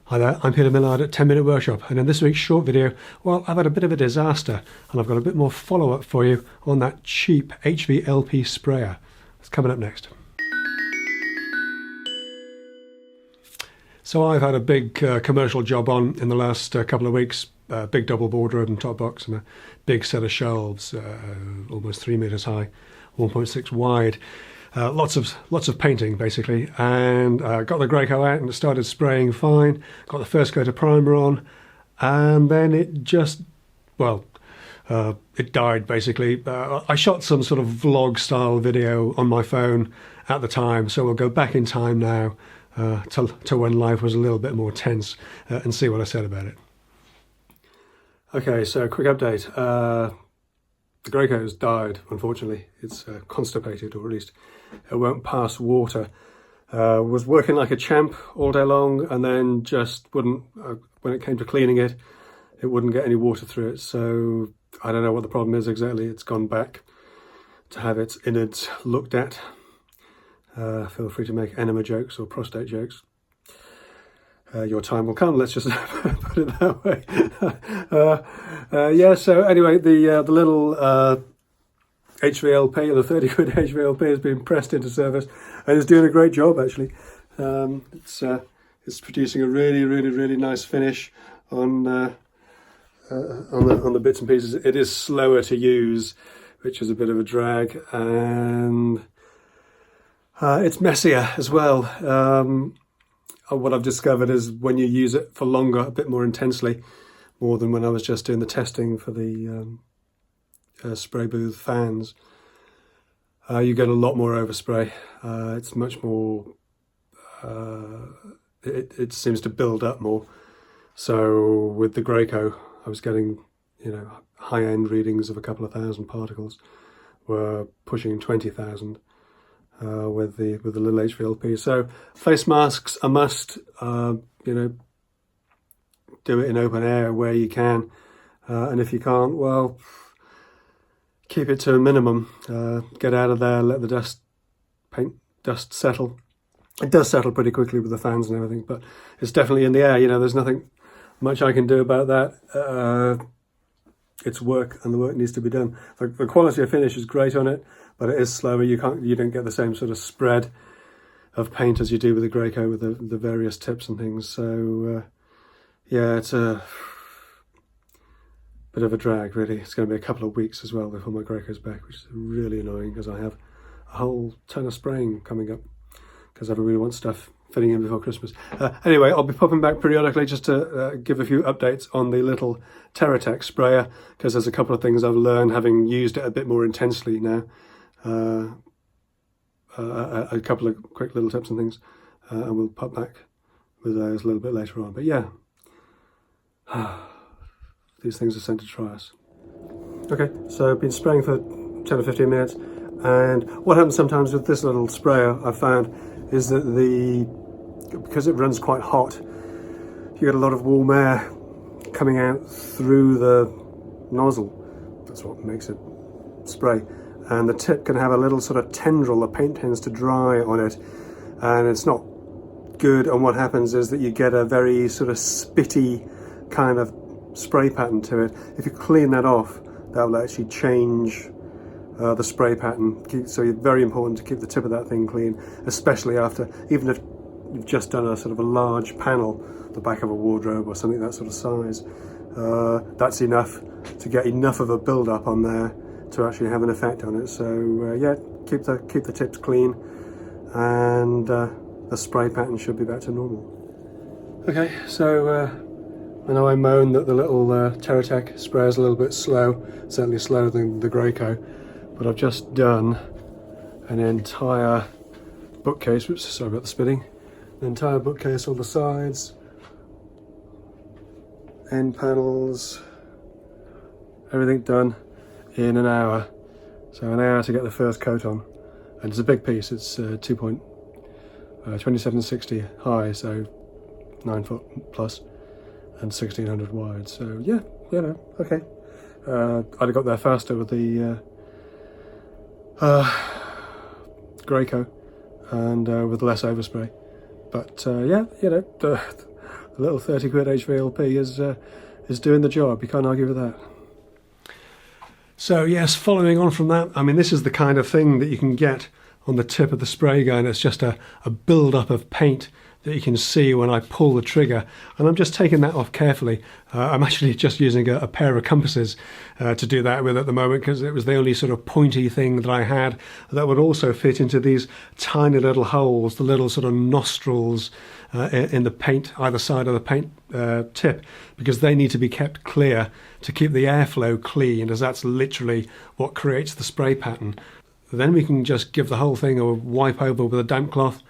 Hi there, I'm Peter Millard at 10 Minute Workshop, and in this week's short video, well, I've had a bit of a disaster and I've got a bit more follow-up for you on that cheap HVLP sprayer. It's coming up next. So I've had a big commercial job on in the last couple of weeks, big double wardrobe and top box and a big set of shelves, almost 3 meters high, 1.6 wide. Lots of painting basically, and got the Graco out and it started spraying fine. Got the first coat of primer on, and then it just, well, it died basically. I shot some sort of vlog style video on my phone at the time, so we'll go back in time now to when life was a little bit more tense and see what I said about it. Okay, so quick update. The Graco's died, unfortunately. It's constipated, or at least it won't pass water. Was working like a champ all day long, and then just wouldn't, when it came to cleaning it, it wouldn't get any water through it. So I don't know what the problem is exactly. It's gone back to have its innards looked at. Feel free to make enema jokes or prostate jokes. Your time will come, let's just put it that way. Yeah, so anyway, the little HVLP, the 30 quid HVLP has been pressed into service and is doing a great job actually. It's producing a really nice finish on the bits and pieces. It is slower to use, which is a bit of a drag, and it's messier as well. What I've discovered is when you use it for longer, a bit more intensely, more than when I was just doing the testing for the spray booth fans, you get a lot more overspray. It's much more, it seems to build up more. So with the Graco, I was getting, high-end readings of a couple of thousand particles. We're pushing 20,000. With the little HVLP. So face masks a must. Do it in open air where you can, and if you can't, well, keep it to a minimum. Get out of there, let the dust settle. It does settle pretty quickly with the fans and everything, but it's definitely in the air. There's nothing much I can do about that. It's work, and the work needs to be done. The quality of finish is great on it, but it is slower. You don't get the same sort of spread of paint as you do with the Graco with the various tips and things. So yeah, it's a bit of a drag really. It's going to be a couple of weeks as well before my Graco's back, which is really annoying because I have a whole ton of spraying coming up because everybody wants stuff fitting in before Christmas. Anyway, I'll be popping back periodically just to give a few updates on the little TerraTech sprayer, because there's a couple of things I've learned having used it a bit more intensely now. A couple of quick little tips and things, and we'll pop back with those a little bit later on. But yeah, these things are sent to try us. Okay, so I've been spraying for 10 or 15 minutes, and what happens sometimes with this little sprayer I've found is that because it runs quite hot, you get a lot of warm air coming out through the nozzle. That's what makes it spray. And the tip can have a little sort of tendril. The paint tends to dry on it, and it's not good. And what happens is that you get a very sort of spitty kind of spray pattern to it. If you clean that off, that will actually change the spray pattern. So it's very important to keep the tip of that thing clean, especially after, even if you've just done a sort of a large panel, the back of a wardrobe or something that sort of size. That's enough to get enough of a build-up on there to actually have an effect on it. So yeah, keep the tips clean, and the spray pattern should be back to normal. Okay, so I know I moan that the little TerraTech sprayer is a little bit slow, certainly slower than the Graco, but I've just done an entire bookcase, whoops, sorry about the spitting, an entire bookcase on the sides, end panels, everything done in an hour. So an hour to get the first coat on, and it's a big piece. It's 2760 high, so 9 foot plus, and 1600 wide. So yeah, okay. I'd have got there faster with the Graco and with less overspray. But yeah, the a little 30 quid HVLP is doing the job. You can't argue with that. So yes, following on from that, I mean, this is the kind of thing that you can get on the tip of the spray gun. It's just a build-up of paint that you can see when I pull the trigger, and I'm just taking that off carefully. I'm actually just using a pair of compasses to do that with at the moment, because it was the only sort of pointy thing that I had that would also fit into these tiny little holes, the little sort of nostrils in the paint, either side of the paint tip, because they need to be kept clear to keep the airflow clean, as that's literally what creates the spray pattern. Then we can just give the whole thing a wipe over with a damp cloth,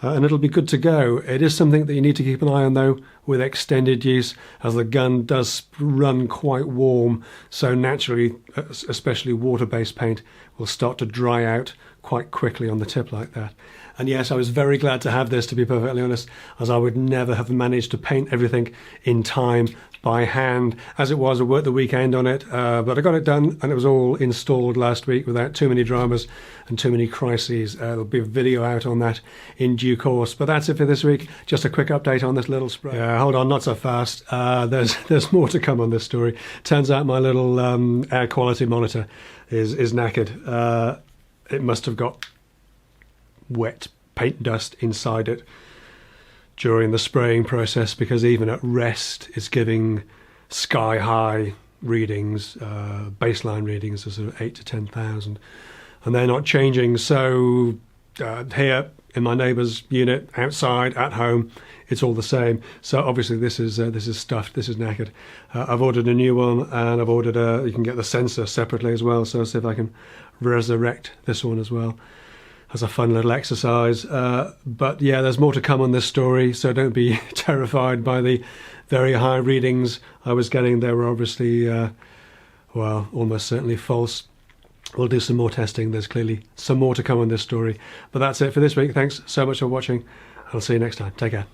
and it'll be good to go. It is something that you need to keep an eye on though with extended use, as the gun does run quite warm, so naturally, especially water-based paint, will start to dry out quite quickly on the tip like that. And yes, I was very glad to have this, to be perfectly honest, as I would never have managed to paint everything in time by hand. As it was, I worked the weekend on it, but I got it done and it was all installed last week without too many dramas and too many crises. There'll be a video out on that in due course. But that's it for this week. Just a quick update on this little spray. Hold on, not so fast. There's more to come on this story. Turns out my little air quality monitor is knackered. It must have got wet paint dust inside it during the spraying process, because even at rest it's giving sky high readings, baseline readings of sort of 8 to 10,000, and they're not changing. So here in my neighbour's unit, outside, at home, it's all the same. So obviously this is stuffed, this is knackered. I've ordered a new one, and I've ordered you can get the sensor separately as well, so I'll see if I can resurrect this one as well as a fun little exercise. But yeah, there's more to come on this story, so don't be terrified by the very high readings I was getting. They were obviously, well, almost certainly false. We'll do some more testing. There's clearly some more to come on this story. But that's it for this week. Thanks so much for watching. I'll see you next time. Take care.